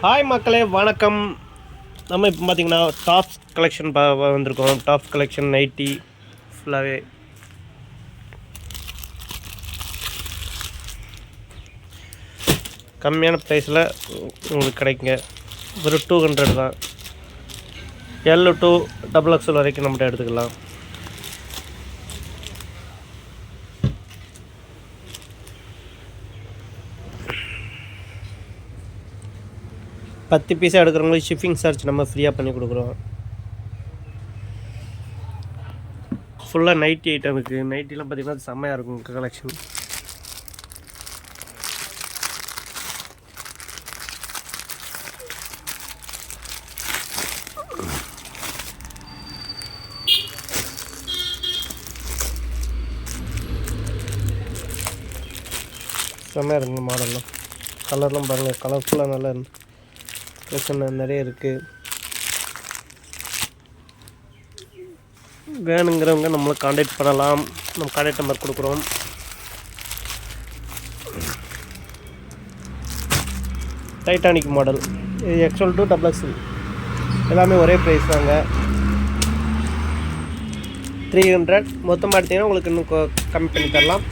Hi மக்களே, வணக்கம். நம்ம இப்போ பார்த்திங்கன்னா டாப்ஸ் கலெக்ஷன் வந்திருக்கோம். டாப்ஸ் கலெக்ஷன் நைட்டி ஃபுல்லாகவே கம்மியான ப்ரைஸில் உங்களுக்கு கிடைக்குங்க. ஒரு 200 தான். L to XXL வரைக்கும் நம்மகிட்ட எடுத்துக்கலாம். பத்து பீஸாக எடுக்கிறவங்களுக்கு ஷிப்பிங் சார்ஜ் நம்ம ஃப்ரீயாக பண்ணி கொடுக்குறோம். ஃபுல்லாக நைட்டி ஐட்டம் இருக்குது. நைட்டிலாம் பார்த்திங்கன்னா செம்மையாக இருக்கும் கலெக்ஷன். செம்மையாக இருக்குங்க மாடல்லாம். கலர்லாம் பாருங்கள், கலர்ஃபுல்லாக நல்லா கலெக்ஷன் நிறைய இருக்குது. வேணுங்கிறவங்க நம்மளை காண்டாக்ட் பண்ணலாம். நம்ம காண்டாக்ட் நம்பர் கொடுக்குறோம். டைட்டானிக் மாடல் இது XL to XXL எல்லாமே ஒரே ப்ரைஸ் தாங்க. 300 மொத்தமாக எடுத்திங்கன்னா உங்களுக்கு இன்னும் கம்மி பண்ணி தரலாம்.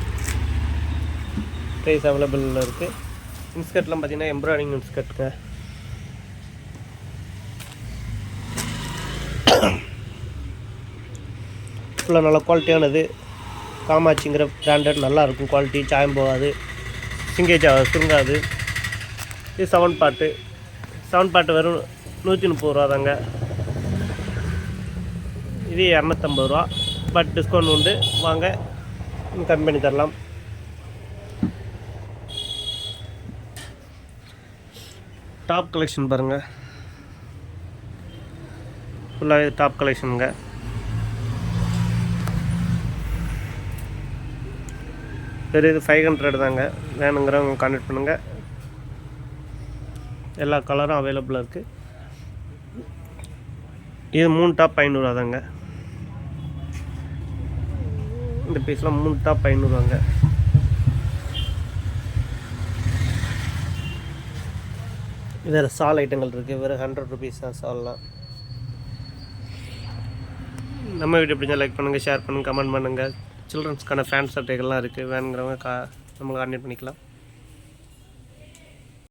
ப்ரைஸ் அவைலபிளில் இருக்குது. இன்ஸ்கர்ட்லாம் பார்த்திங்கன்னா எம்ப்ராய்டிங் இன்ஸ்கர்ட்டுங்க. ஃபுல்லாக நல்ல குவாலிட்டியானது. காமாட்சிங்கிற பிராண்டட் நல்லாயிருக்கும். குவாலிட்டி சாயம் போகாது, சிங்கேஜ் சுருங்காது. இது 7 பாட்டு வெறும் 130 ரூபா தாங்க. இது 250 ரூபா. பட் டிஸ்கவுண்ட் உண்டு, வாங்க கம்மி பண்ணி தரலாம். டாப் கலெக்ஷன் பாருங்கள், ஃபுல்லாக டாப் கலெக்ஷனுங்க. வெறும் இது 500 தாங்க. வேணுங்கிறவங்க கான்டாக்ட் பண்ணுங்கள். எல்லா கலரும் அவைலபிளாக இருக்குது. இது 3 டாப் 500 தாங்க. இந்த பீஸ்லாம் 3 டாப் 500 தாங்க. வேறு சால் ஐட்டங்கள் இருக்குது. வேறு 100 ருபீஸ் தான் சால்லாம். நம்ம வீடியோ பிடிச்சா லைக் பண்ணுங்கள், ஷேர் பண்ணுங்கள், கமெண்ட் பண்ணுங்கள். சில்ட்ரன்ஸ்க்கான ஃபேன் சட்டைகள்லாம் இருக்குது. வேணுங்கிறவங்க நம்மளை கான்டாக்ட் பண்ணிக்கலாம்.